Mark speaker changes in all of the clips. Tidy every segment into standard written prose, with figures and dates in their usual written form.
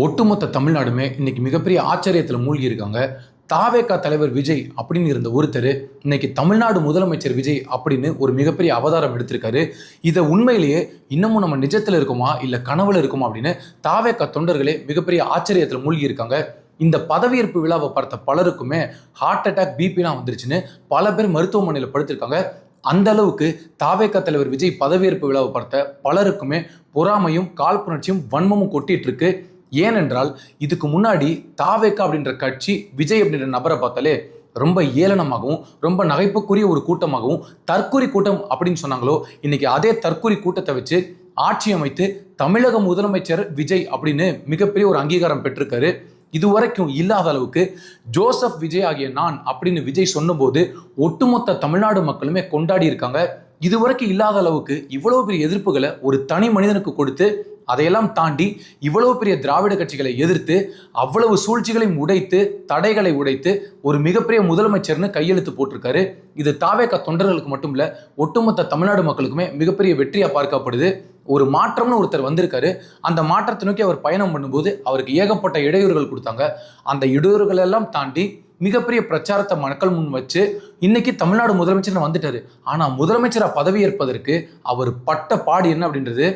Speaker 1: ஒட்டுமொத்த தமிழ்நாடுமே இன்னைக்கு மிகப்பெரிய ஆச்சரியத்தில் மூழ்கி இருக்காங்க. தாவேகா தலைவர் விஜய் அப்படின்னு இருந்த ஒருத்தர் இன்னைக்கு தமிழ்நாடு முதலமைச்சர் விஜய் அப்படின்னு ஒரு மிகப்பெரிய அவதாரம் எடுத்திருக்காரு. இதை உண்மையிலேயே இன்னமும் நம்ம நிஜத்தில் இருக்குமா இல்லை கனவுல இருக்குமா அப்படின்னு தாவேகா தொண்டர்களே மிகப்பெரிய ஆச்சரியத்தில் மூழ்கி இருக்காங்க. இந்த பதவியேற்பு விழாவை பார்த்த பலருக்குமே ஹார்ட் அட்டாக், பிபிலாம் வந்துருச்சுன்னு பல பேர் மருத்துவமனையில் படுத்திருக்காங்க. அந்த அளவுக்கு தாவேகா தலைவர் விஜய் பதவியேற்பு விழாவை பார்த்த பலருக்குமே பொறாமையும் காழ்ப்புணர்ச்சியும் வன்மமும் கொட்டிட்டு இருக்கு. ஏனென்றால் இதுக்கு முன்னாடி தாவேகா அப்படின்ற கட்சி விஜய் அப்படின்ற நபரை பார்த்தாலே ரொம்ப ஏளனமாகவும் ரொம்ப நகைப்புக்குரிய ஒரு கூட்டமாகவும் தற்கொலை கூட்டம் அப்படின்னு சொன்னாங்களோ, இன்னைக்கு அதே தற்கொலை கூட்டத்தை வச்சு ஆட்சி அமைத்து தமிழக முதலமைச்சர் விஜய் அப்படின்னு மிகப்பெரிய ஒரு அங்கீகாரம் பெற்றிருக்காரு. இதுவரைக்கும் இல்லாத அளவுக்கு ஜோசப் விஜய் ஆகிய நான் அப்படின்னு விஜய் சொன்னபோது ஒட்டுமொத்த தமிழ்நாடு மக்களுமே கொண்டாடி இருக்காங்க. இதுவரைக்கும் இல்லாத அளவுக்கு இவ்வளவு பெரிய எதிர்ப்புகளை ஒரு தனி மனிதனுக்கு கொடுத்து அதையெல்லாம் தாண்டி இவ்வளவு பெரிய திராவிட கட்சிகளை எதிர்த்து அவ்வளவு சூழ்ச்சிகளையும் உடைத்து தடைகளை உடைத்து ஒரு மிகப்பெரிய முதலமைச்சர்னு கையெழுத்து போட்டிருக்காரு. இது தாவேகா தொண்டர்களுக்கு மட்டும் இல்ல, ஒட்டுமொத்த தமிழ்நாடு மக்களுக்குமே மிகப்பெரிய வெற்றியா பார்க்கப்படுது. ஒரு மாற்றம்னு ஒருத்தர் வந்திருக்காரு. அந்த மாற்றத்தை நோக்கி அவர் பயணம் பண்ணும்போது அவருக்கு ஏகப்பட்ட இடையூறுகள் கொடுத்தாங்க. அந்த இடையூறுகள் எல்லாம் தாண்டி மிகப்பெரிய பிரச்சாரத்தை மக்கள் முன் வச்சு இன்னைக்கு தமிழ்நாடு முதலமைச்சர் வந்துட்டாரு. ஆனா முதலமைச்சரா பதவியேற்பதற்கு அவர் பட்ட பாடு என்ன அப்படின்றது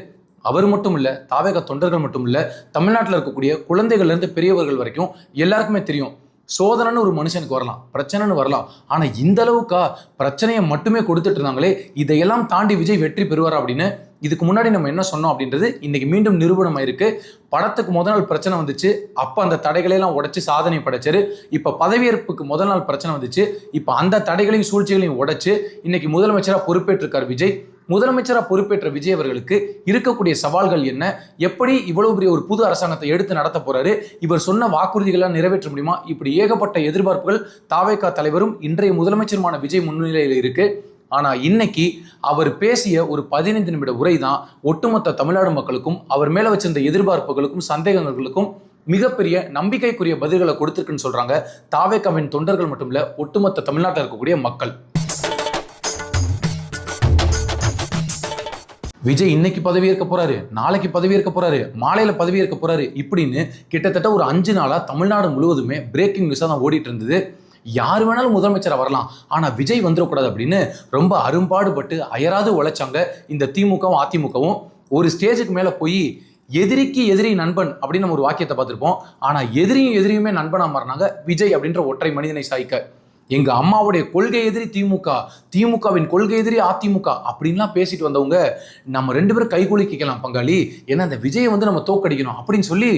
Speaker 1: அவர் மட்டும் இல்லை, தாவேகா தொண்டர்கள் மட்டும் இல்லை, தமிழ்நாட்டில் இருக்கக்கூடிய குழந்தைகள்லேருந்து பெரியவர்கள் வரைக்கும் எல்லாருக்குமே தெரியும். சோதனைன்னு ஒரு மனுஷனுக்கு வரலாம், பிரச்சனைன்னு வரலாம், ஆனால் இந்த அளவுக்கா பிரச்சனையை மட்டுமே கொடுத்துட்டு இருந்தாங்களே, இதையெல்லாம் தாண்டி விஜய் வெற்றி பெறுவார் அப்படின்னு இதுக்கு முன்னாடி நம்ம என்ன சொன்னோம் அப்படின்றது இன்னைக்கு மீண்டும் நிரூபணம் ஆயிருக்கு. படத்துக்கு முதல் நாள் பிரச்சனை வந்துச்சு, அப்போ அந்த தடைகளையெல்லாம் உடைச்சு சாதனை படைச்சாரு. இப்போ பதவியேற்புக்கு முதல் நாள் பிரச்சனை வந்துச்சு, இப்போ அந்த தடைகளையும் சூழ்ச்சிகளையும் உடைச்சு இன்னைக்கு முதலமைச்சராக பொறுப்பேற்றிருக்கார் விஜய். முதலமைச்சராக பொறுப்பேற்ற விஜய் அவர்களுக்கு இருக்கக்கூடிய சவால்கள் என்ன, எப்படி இவ்வளவு பெரிய ஒரு புது அரசாங்கத்தை எடுத்து நடத்த போறாரு, இவர் சொன்ன வாக்குறுதிகளாக நிறைவேற்ற முடியுமா, இப்படி ஏகப்பட்ட எதிர்பார்ப்புகள் தாவேகா தலைவரும் இன்றைய முதலமைச்சருமான விஜய் முன்னிலையில் இருக்கு. ஆனா இன்னைக்கு அவர் பேசிய ஒரு 15 நிமிட உரை தான் ஒட்டுமொத்த தமிழ்நாடு மக்களுக்கும் அவர் மேல வச்சிருந்த எதிர்பார்ப்புகளுக்கும் சந்தேகங்களுக்கும் மிகப்பெரிய நம்பிக்கைக்குரிய பதில்களை கொடுத்திருக்குன்னு சொல்றாங்க தாவேகாவின் தொண்டர்கள் மட்டும் இல்ல, ஒட்டுமொத்த தமிழ்நாட்டில் இருக்கக்கூடிய மக்கள். விஜய் இன்னைக்கு பதவியேற்க போறாரு, நாளைக்கு பதவியேற்க போறாரு, மாலையில பதவியேற்க போறாரு, இப்படின்னு கிட்டத்தட்ட ஒரு 5 நாளா தமிழ்நாடு முழுவதுமே பிரேக்கிங் நியூஸா தான் ஓடிட்டு இருந்தது. யார் வேணாலும் முதலமைச்சரா வரலாம், ஆனா விஜய் வந்துடக்கூடாது அப்படின்னு ரொம்ப அரும்பாடுபட்டு அயராது உழைச்சாங்க இந்த திமுகவும் அதிமுகவும். ஒரு ஸ்டேஜுக்கு மேல போய் எதிரிக்கு எதிரி நண்பன் அப்படின்னு நம்ம ஒரு வாக்கியத்தை பார்த்திருப்போம். ஆனா எதிரியுமே நண்பனா மாறினாங்க விஜய் அப்படின்ற ஒற்றை மனிதனை சாய்க்க. எங்க அம்மாவுடைய கொள்கை எதிரி திமுக, திமுகவின் கொள்கை எதிரி அதிமுக அப்படின்லாம் பேசிட்டு வந்தவங்க நம்ம 2 பேரும் கைகூலிக்கலாம் பங்காளி, ஏன்னா அந்த விஜயை நம்ம தோக்கடிக்கணும் அப்படின்னு சொல்லி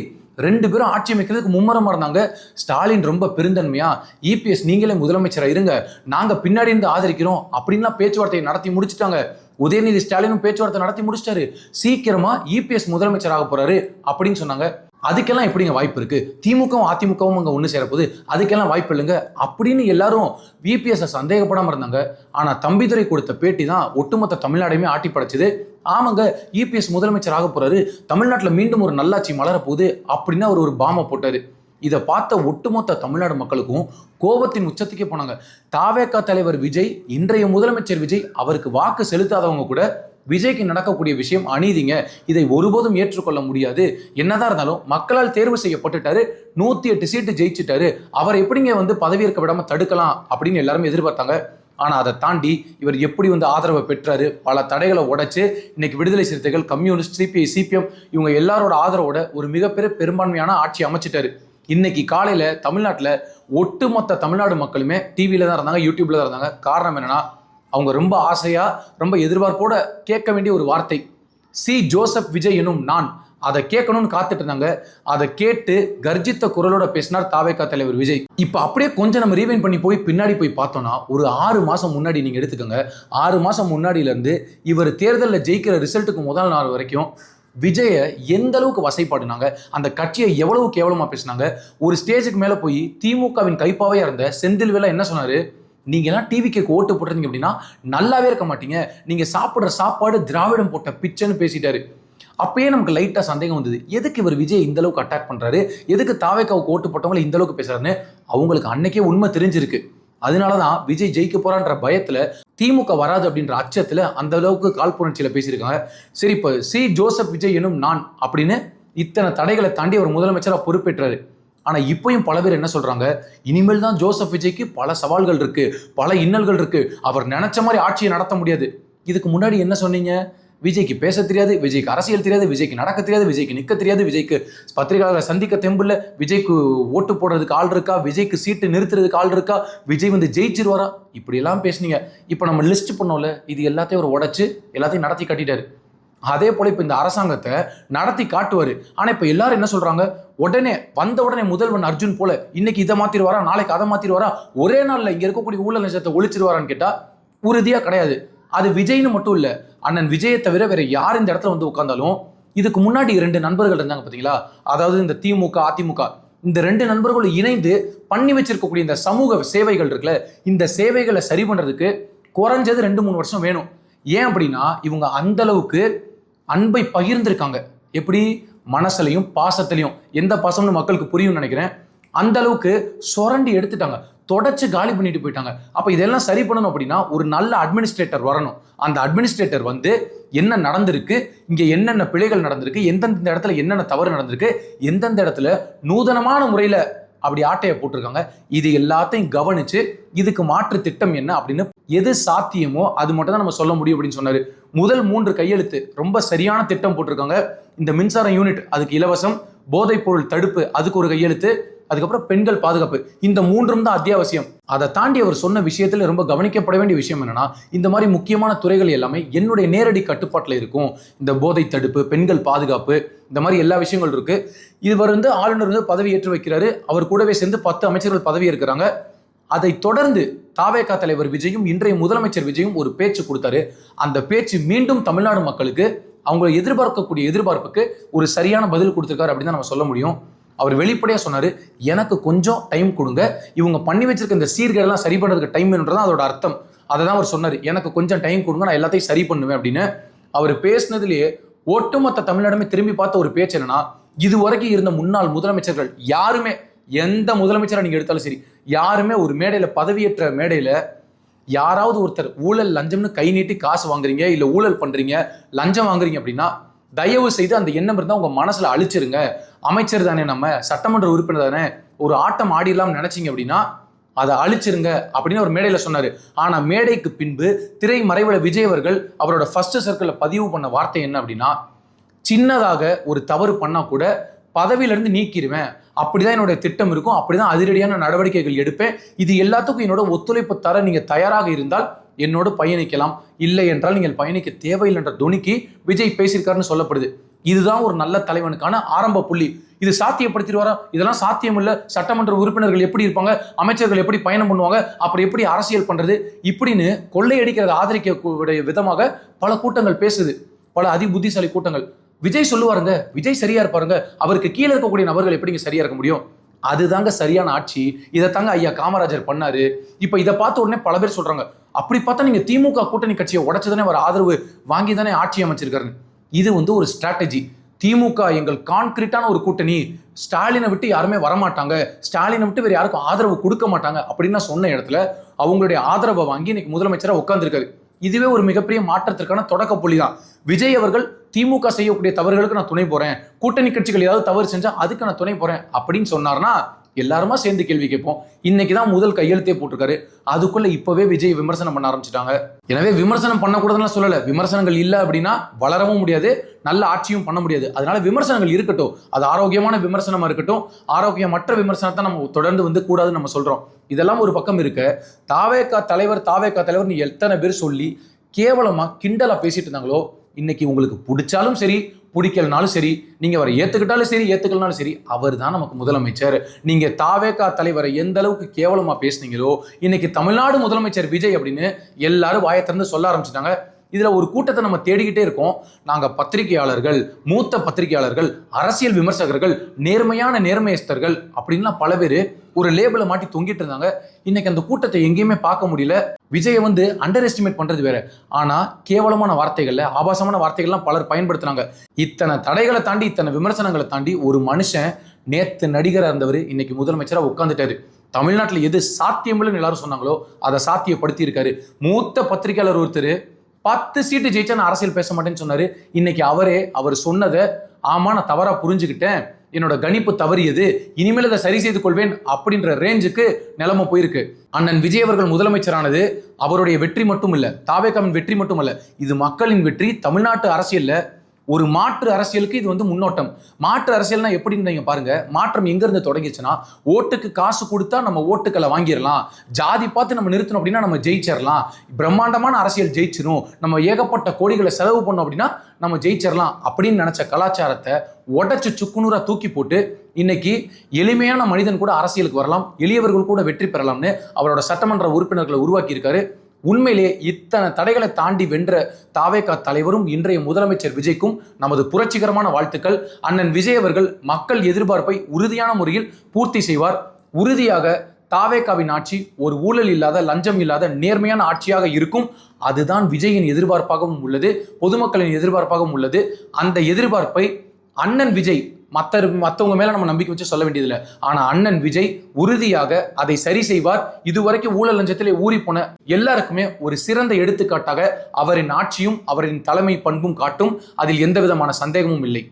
Speaker 1: 2 பேரும் ஆட்சி அமைக்கிறதுக்கு மும்முரமா இருந்தாங்க. ஸ்டாலின் ரொம்ப பெருந்தன்மையா இபிஎஸ் நீங்களே முதலமைச்சரா இருங்க, நாங்க பின்னாடி இருந்து ஆதரிக்கிறோம் அப்படின்லாம் பேச்சுவார்த்தையை நடத்தி முடிச்சுட்டாங்க. உதயநிதி ஸ்டாலினும் பேச்சுவார்த்தை நடத்தி முடிச்சிட்டாரு. சீக்கிரமா இபிஎஸ் முதலமைச்சராக போறாரு அப்படின்னு சொன்னாங்க. அதுக்கெல்லாம் எப்படிங்க வாய்ப்பு இருக்கு, திமுகவும் அதிமுகவும் அங்கே ஒன்று சேரப்போகுது, அதுக்கெல்லாம் வாய்ப்பு இல்லைங்க அப்படின்னு எல்லாரும் விபிஎஸ் சந்தேகப்படாமல் இருந்தாங்க. ஆனால் தம்பிதுரை கொடுத்த பேட்டி தான் ஒட்டுமொத்த தமிழ்நாடையுமே ஆட்டி படைச்சது. ஆமாங்க, இபிஎஸ் முதலமைச்சர் ஆக போறாரு, தமிழ்நாட்டில் மீண்டும் ஒரு நல்லாட்சி மலரப்போகுது அப்படின்னு அவர் ஒரு பாமை போட்டாரு. இதை பார்த்த ஒட்டுமொத்த தமிழ்நாடு மக்களுக்கும் கோபத்தின் உச்சத்துக்கே போனாங்க. தாவேகா தலைவர் விஜய், இன்றைய முதலமைச்சர் விஜய், அவருக்கு வாக்கு செலுத்தாதவங்க கூட விஜய்க்கு நடக்கக்கூடிய விஷயம் அநீதிங்க, இதை ஒருபோதும் ஏற்றுக்கொள்ள முடியாது, என்னதான் இருந்தாலும் மக்களால் தேர்வு செய்யப்பட்டுட்டாரு, 108 சீட்டு ஜெயிச்சுட்டாரு, அவர் எப்படிங்க பதவியேற்க விடாம தடுக்கலாம் அப்படின்னு எல்லாருமே எதிர்பார்த்தாங்க. ஆனா அதை தாண்டி இவர் எப்படி ஆதரவை பெற்றாரு, பல தடைகளை உடைச்சு இன்னைக்கு விடுதலை சிறுத்தைகள், கம்யூனிஸ்ட், சிபிஐ, சிபிஎம் இவங்க எல்லாரோட ஆதரவோட ஒரு மிகப்பெரிய பெரும்பான்மையான ஆட்சி அமைச்சிட்டாரு. இன்னைக்கு காலையில தமிழ்நாட்டில் ஒட்டுமொத்த தமிழ்நாடு மக்களுமே டிவியில தான் இருந்தாங்க, யூடியூப்ல தான் இருந்தாங்க. காரணம் என்னன்னா, அவங்க ரொம்ப ஆசையா ரொம்ப எதிர்பார்ப்போட கேட்க வேண்டிய ஒரு வார்த்தை சி ஜோசப் விஜய் எனும் நான், அதை கேட்கணும்னு காத்துட்டு இருந்தாங்க. அதை கேட்டு கர்ஜித்த குரலோட பேசினார் தாவேகா தலைவர் விஜய். இப்போ அப்படியே கொஞ்சம் நம்ம ரீவைண்ட் பண்ணி பின்னாடி போய் பார்த்தோம்னா, ஒரு 6 மாசம் முன்னாடி நீங்க எடுத்துக்கோங்க. 6 மாசம் முன்னாடியில இருந்து இவர் தேர்தலில் ஜெயிக்கிற ரிசல்ட்டுக்கு முதல் நாள் வரைக்கும் விஜயை எந்த அளவுக்கு வசைப்பாடுனாங்க, அந்த கட்சியை எவ்வளவு கேவலமா பேசினாங்க. ஒரு ஸ்டேஜுக்கு மேல போய் திமுகவின் கைப்பாவையா இருந்த செந்தில்வேலா என்ன சொன்னாரு, நீங்க எல்லாம் டிவிக்கு ஓட்டு போட்டுறீங்க அப்படின்னா நல்லாவே இருக்க மாட்டீங்க, நீங்க சாப்பிடுற சாப்பாடு திராவிடம் போட்ட பிச்சைன்னு பேசிட்டாரு. அப்பயே நமக்கு லைட்டா சந்தேகம் வந்தது, எதுக்கு இவர் விஜய் இந்த அளவுக்கு அட்டாக் பண்றாரு, எதுக்கு தாவேகாவுக்கு ஓட்டு போட்டவங்களை இந்த அளவுக்கு பேசுறாருன்னு. அவங்களுக்கு அன்னைக்கே உண்மை தெரிஞ்சிருக்கு. அதனாலதான் விஜய் ஜெயிக்க போறான்ற பயத்துல திமுக வராது அப்படின்ற அச்சத்துல அந்த அளவுக்கு காழ்ப்புணர்ச்சியில பேசியிருக்காங்க. சரி, இப்போ சி ஜோசப் விஜய் எனும் நான் அப்படின்னு இத்தனை தடைகளை தாண்டி அவர் முதலமைச்சராக பொறுப்பேற்றாரு. ஆனா இப்பயும் பல பேர் என்ன சொல்றாங்க, இனிமேல் தான் ஜோசப் விஜய்க்கு பல சவால்கள் இருக்கு, பல இன்னல்கள் இருக்கு, அவர் நினைச்ச மாதிரி ஆட்சியை நடத்த முடியாது. இதுக்கு முன்னாடி என்ன சொன்னீங்க? விஜய்க்கு பேச தெரியாது, விஜய்க்கு அரசியல் தெரியாது, விஜய்க்கு நடக்க தெரியாது, விஜய்க்கு நிற்க தெரியாது, விஜய்க்கு பத்திரிகையாளர்களை சந்திக்க தெம்பில்ல, விஜய்க்கு ஓட்டு போடுறதுக்கு ஆள் இருக்கா, விஜய்க்கு சீட்டு நிறுத்துறதுக்கு ஆள் இருக்கா, விஜய் வந்து ஜெயிச்சிருவாரா, இப்படி எல்லாம் பேசுனீங்க. இப்போ நம்ம லிஸ்ட் பண்ணோம்ல, இது எல்லாத்தையும் அவர் உடைச்சு எல்லாத்தையும் நடத்தி காட்டிட்டாரு. அதே போல இப்போ இந்த அரசாங்கத்தை நடத்தி காட்டுவாரு. ஆனா இப்ப எல்லாரும் என்ன சொல்றாங்க, உடனே வந்த உடனே முதல்வன் அர்ஜுன் போல இன்னைக்கு இதை மாத்திருவாரா, நாளைக்கு அதை மாத்திருவாரா, ஒரே நாள்ல இங்க இருக்கக்கூடிய ஊழல் நிஜத்தை ஒழிச்சிருவாரான்னு கேட்டா உறுதியா கிடையாது. அது விஜய்னு மட்டும் இல்ல, அண்ணன் விஜயை தவிர வேற யார் இந்த இடத்துல வந்து உட்கார்ந்தாலும், இதுக்கு முன்னாடி 2 நண்பர்கள் இருந்தாங்க பாத்தீங்களா, அதாவது இந்த திமுக அதிமுக, இந்த 2 நண்பர்களும் இணைந்து பண்ணி வச்சிருக்கக்கூடிய இந்த சமூக சேவைகள் இருக்குல்ல, இந்த சேவைகளை சரி பண்றதுக்கு குறைஞ்சது 2-3 வருஷம் வேணும். ஏன் அப்படின்னா இவங்க அந்த அளவுக்கு அன்பை பகிர்ந்திருக்காங்க. எப்படி? மனசுலையும் பாசத்திலையும். எந்த பாசம்னு மக்களுக்கு புரியும் நினைக்கிறேன். அந்த அளவுக்கு சுரண்டி எடுத்துட்டாங்க, தொடச்சு காலி பண்ணிட்டு போயிட்டாங்க. அப்ப இதெல்லாம் சரி பண்ணணும் அப்படின்னா ஒரு நல்ல அட்மினிஸ்ட்ரேட்டர் வரணும். அந்த அட்மினிஸ்ட்ரேட்டர் வந்து என்ன நடந்திருக்கு, இங்க என்னென்ன பிழைகள் நடந்திருக்கு, எந்தெந்த இடத்துல என்னென்ன தவறு நடந்திருக்கு, எந்தெந்த இடத்துல நூதனமான முறையில அப்படி ஆட்டையை போட்டிருக்காங்க, இது எல்லாத்தையும் கவனிச்சு இதுக்கு மாற்று திட்டம் என்ன அப்படின்னு எது சாத்தியமோ அது மட்டும் தான் நம்ம சொல்ல முடியும் அப்படின்னு சொன்னாரு. முதல் 3 கையெழுத்து ரொம்ப சரியான திட்டம் போட்டிருக்காங்க. இந்த மின்சார யூனிட் அதுக்கு இலவசம், போதைப் பொருள் தடுப்பு அதுக்கு ஒரு கையெழுத்து, அதுக்கப்புறம் பெண்கள் பாதுகாப்பு, இந்த 3ம் தான் அத்தியாவசியம். அதை தாண்டி அவர் சொன்ன விஷயத்துல ரொம்ப கவனிக்கப்பட வேண்டிய விஷயம் என்னன்னா, இந்த மாதிரி முக்கியமான துறைகள் எல்லாமே என்னுடைய நேரடி கட்டுப்பாட்டில் இருக்கும். இந்த போதை தடுப்பு, பெண்கள் பாதுகாப்பு, இந்த மாதிரி எல்லா விஷயங்கள் இருக்கு. இவர் வந்து ஆளுநர் வந்து பதவி ஏற்று வைக்கிறாரு. அவர் கூடவே சேர்ந்து 10 அமைச்சர்கள் பதவி இருக்கிறாங்க. அதை தொடர்ந்து தவேக தலைவர் விஜயும் இன்றைய முதலமைச்சர் விஜயும் ஒரு பேச்சு கொடுத்தாரு. அந்த பேச்சு மீண்டும் தமிழ்நாடு மக்களுக்கு அவங்க எதிர்பார்க்கக்கூடிய எதிர்பார்ப்புக்கு ஒரு சரியான பதில் கொடுத்திருக்காரு அப்படின்னு தான் நம்ம சொல்ல முடியும். அவர் வெளிப்படையா சொன்னாரு, எனக்கு கொஞ்சம் டைம் கொடுங்க, இவங்க பண்ணி வச்சிருக்க இந்த சீர்கேடெல்லாம் சரி பண்றதுக்கு டைம் என்றதான் அதோட அர்த்தம். அதை தான் அவர் சொன்னார், எனக்கு கொஞ்சம் டைம் கொடுங்க, நான் எல்லாத்தையும் சரி பண்ணுவேன் அப்படின்னு. அவர் பேசினதுலேயே ஒட்டுமொத்த தமிழ்நாடுமே திரும்பி பார்த்த ஒரு பேச்சு என்னன்னா, இதுவரைக்கும் இருந்த முன்னாள் முதலமைச்சர்கள் யாருமே, எந்த முதலமைச்சரை நீங்க எடுத்தாலும் சரி, யாருமே ஒரு மேடையில பதவியேற்ற மேடையில யாராவது ஒருத்தர் ஊழல் லஞ்சம்னு கை நீட்டி காசு வாங்குறீங்க, இல்ல ஊழல் பண்றீங்க, லஞ்சம் வாங்குறீங்க அப்படின்னா தயவு செய்து அந்த எண்ணம் இருந்தா உங்க மனசுல அழிச்சிருங்க. அமைச்சர் தானே, நம்ம சட்டமன்ற உறுப்பினர் தானே, ஒரு ஆட்டம் ஆடிடலாம் நினைச்சீங்க அப்படின்னா அதை அழிச்சிருங்க அப்படின்னு ஒரு மேடையில சொன்னாரு. ஆனா மேடைக்கு பின்பு திரை மறைவுல விஜய் அவர்கள் அவரோட ஃபர்ஸ்ட் சர்க்கிள்ல பதிவு பண்ண வார்த்தை என்ன அப்படின்னா, சின்னதாக ஒரு தவறு பண்ணா கூட பதவியிலிருந்து நீக்கிடுவேன், அப்படிதான் என்னோட திட்டம் இருக்கும், அப்படிதான் அதிரடியான நடவடிக்கைகள் எடுப்பேன், இது எல்லாத்துக்கும் என்னோட ஒத்துழைப்பு தர நீங்க தயாராக இருந்தால் என்னோடு பயணிக்கலாம், இல்லை என்றால் நீங்கள் பயணிக்க தேவையில்லை என்ற துணிக்கு விஜய் பேசியிருக்காருன்னு சொல்லப்படுது. இதுதான் ஒரு நல்ல தலைவனுக்கான ஆரம்ப புள்ளி. இது சாத்தியப்படுத்திடுவாரா? இதெல்லாம் சாத்தியம் இல்லை. சட்டமன்ற உறுப்பினர்கள் எப்படி இருப்பாங்க, அமைச்சர்கள் எப்படி பயணம் பண்ணுவாங்க, அப்புறம் எப்படி அரசியல் பண்றது, இப்படின்னு கொள்ளையடிக்கிறத ஆதரிக்கக்கூடிய விதமாக பல கூட்டங்கள் பேசுது, பல அதிபுத்திசாலி கூட்டங்கள். விஜய் சொல்லுவாருங்க, விஜய் சரியா இருப்பாருங்க, அவருக்கு கீழே இருக்கக்கூடிய நபர்கள் எப்படிங்க சரியா இருக்க முடியும்? அதுதாங்க சரியான ஆட்சி. இதை தாங்க ஐயா காமராஜர் பண்ணாரு. இப்ப இதை பார்த்த உடனே பல பேர் சொல்றாங்க, அப்படி பார்த்தா நீங்க திமுக கூட்டணி கட்சியை உடைச்சுதானே அவர் ஆதரவு வாங்கி தானே ஆட்சி அமைச்சிருக்காரு. இது வந்து ஒரு ஸ்ட்ராட்டஜி. திமுக எங்கள் கான்கிரீட்டான ஒரு கூட்டணி, ஸ்டாலினை விட்டு யாருமே வரமாட்டாங்க, ஸ்டாலினை விட்டு வேற யாருக்கும் ஆதரவு கொடுக்க மாட்டாங்க அப்படின்னு சொன்ன இடத்துல அவங்களுடைய ஆதரவை வாங்கி இன்னைக்கு முதலமைச்சராக உட்கார்ந்துருக்காரு. இதுவே ஒரு மிகப்பெரிய மாற்றத்திற்கான தொடக்க புள்ளி தான். விஜய் அவர்கள் திமுக செய்யக்கூடிய தவறுகளுக்கு நான் துணை போறேன், கூட்டணி கட்சிகள் ஏதாவது தவறு செஞ்சா அதுக்கு நான் துணை போறேன் அப்படின்னு சொன்னார்னா எல்லாருமா சேர்ந்து கேள்வி கேட்போம். இன்னைக்குதான் முதல் கையெழுத்தே போட்டிருக்காரு. அதுக்குள்ள இப்பவே விஜய் விமர்சனம் பண்ண ஆரம்பிச்சிட்டாங்க. எனவே விமர்சனம் பண்ணக்கூடாதுன்னு சொல்லல, விமர்சனங்கள் இல்லை அப்படின்னா வளரவும் முடியாது, நல்ல ஆட்சியும் பண்ண முடியாது. அதனால விமர்சனங்கள் இருக்கட்டும், அது ஆரோக்கியமான விமர்சனமா இருக்கட்டும். ஆரோக்கியமற்ற விமர்சனத்தை நம்ம தொடர்ந்து வந்து கூடாதுன்னு நம்ம சொல்றோம். இதெல்லாம் ஒரு பக்கம் இருக்க, தாவேகா தலைவர் நீ எத்தனை பேர் சொல்லி கேவலமா கிண்டலா பேசிட்டு இருந்தாங்களோ, இன்னைக்கு உங்களுக்கு பிடிச்சாலும் சரி பிடிக்கலனாலும் சரி, நீங்க அவரை ஏத்துக்கிட்டாலும் சரி ஏத்துக்கலனாலும் சரி, அவர் தான் நமக்கு முதலமைச்சர். நீங்க தாவேகா தலைவரை எந்த அளவுக்கு கேவலமா பேசுனீங்களோ, இன்னைக்கு தமிழ்நாடு முதலமைச்சர் விஜய் அப்படின்னு எல்லாரும் வாயை திறந்து சொல்ல ஆரம்பிச்சிட்டாங்க. இதுல ஒரு கூட்டத்தை நம்ம தேடிக்கிட்டே இருக்கோம். நாங்க பத்திரிகையாளர்கள், மூத்த பத்திரிகையாளர்கள், அரசியல் விமர்சகர்கள், நேர்மையான நேர்மையஸ்தர்கள் அப்படின்லாம் பல பேர் ஒரு லேபிளை மாட்டி தொங்கிட்டு இருந்தாங்க. இன்னைக்கு அந்த கூட்டத்தை எங்கேயுமே பார்க்க முடியல. விஜயை வந்து அண்டர் எஸ்டிமேட் பண்றது வேற, ஆனா கேவலமான வார்த்தைகள்ல ஆபாசமான வார்த்தைகள்லாம் பலர் பயன்படுத்தினாங்க. இத்தனை தடைகளை தாண்டி, இத்தனை விமர்சனங்களை தாண்டி ஒரு மனுஷன் நேத்து நடிகராக இருந்தவர் இன்னைக்கு முதலமைச்சராக உட்கார்ந்துட்டாரு. தமிழ்நாட்டில் எது சாத்தியமில்லைன்னு எல்லாரும் சொன்னாங்களோ அதை சாத்தியப்படுத்தி இருக்காரு. மூத்த பத்திரிகையாளர் ஒருத்தர் 10 சீட்டு ஜெயிச்சா நான் அரசியல் பேச மாட்டேன்னு சொன்னாரு. இன்னைக்கு அவர் சொன்னதை ஆமா நான் தவறா புரிஞ்சுக்கிட்டேன், என்னோட கணிப்பு தவறியது, இனிமேல் இதை சரி செய்து கொள்வேன் அப்படின்ற ரேஞ்சுக்கு நிலைமை போயிருக்கு. அண்ணன் விஜய் அவர்கள் முதலமைச்சரானது அவருடைய வெற்றி மட்டும் இல்ல, தாவேகாவின் வெற்றி மட்டும் அல்ல, இது மக்களின் வெற்றி. தமிழ்நாட்டு அரசியல்ல ஒரு மாற்று அரசியலுக்கு இது முன்னோட்டம். மாற்று அரசியல்னா எப்படின்னு நீங்க பாருங்க. மாற்றம் எங்க இருந்து தொடங்கிச்சுன்னா, ஓட்டுக்கு காசு கொடுத்தா நம்ம ஓட்டுக்களை வாங்கிடலாம், ஜாதி பார்த்து நம்ம நிறுத்தணும் அப்படின்னா நம்ம ஜெயிச்சிடலாம், பிரம்மாண்டமான அரசியல் ஜெயிச்சிடும், நம்ம ஏகப்பட்ட கோடிகளை செலவு பண்ணோம் அப்படின்னா நம்ம ஜெயிச்சிடலாம் அப்படின்னு நினைச்ச கலாச்சாரத்தை உடச்சு சுக்குநூறா தூக்கி போட்டு இன்னைக்கு எளிமையான மனிதன் கூட அரசியலுக்கு வரலாம், எளியவர்கள் கூட வெற்றி பெறலாம்னு அவரோட சட்டமன்ற உறுப்பினர்களை உருவாக்கி இருக்காரு. உண்மையிலே இத்தனை தடைகளை தாண்டி வென்ற தாவேகா தலைவரும் இன்றைய முதலமைச்சர் விஜய்க்கும் நமது புரட்சிகரமான வாழ்த்துக்கள். அண்ணன் விஜய் அவர்கள் மக்கள் எதிர்பார்ப்பை உறுதியான முறையில் பூர்த்தி செய்வார். உறுதியாக தாவேகாவின் ஆட்சி ஒரு ஊழல் இல்லாத, லஞ்சம் இல்லாத நேர்மையான ஆட்சியாக இருக்கும். அதுதான் விஜயின் எதிர்பார்ப்பாகவும் உள்ளது, பொதுமக்களின் எதிர்பார்ப்பாகவும் உள்ளது. அந்த எதிர்பார்ப்பை அண்ணன் விஜய் மற்றவங்க மேல நம்ம நம்பிக்கை வச்சு சொல்ல வேண்டியதில்லை, ஆனா அண்ணன் விஜய் உறுதியாக அதை சரி செய்வார். இதுவரைக்கும் ஊழல் லஞ்சத்திலே ஊறி போன எல்லாருக்குமே ஒரு சிறந்த எடுத்துக்காட்டாக அவரின் ஆட்சியும் அவரின் தலைமை பண்பும் காட்டும். அதில் எந்த விதமான சந்தேகமும் இல்லை.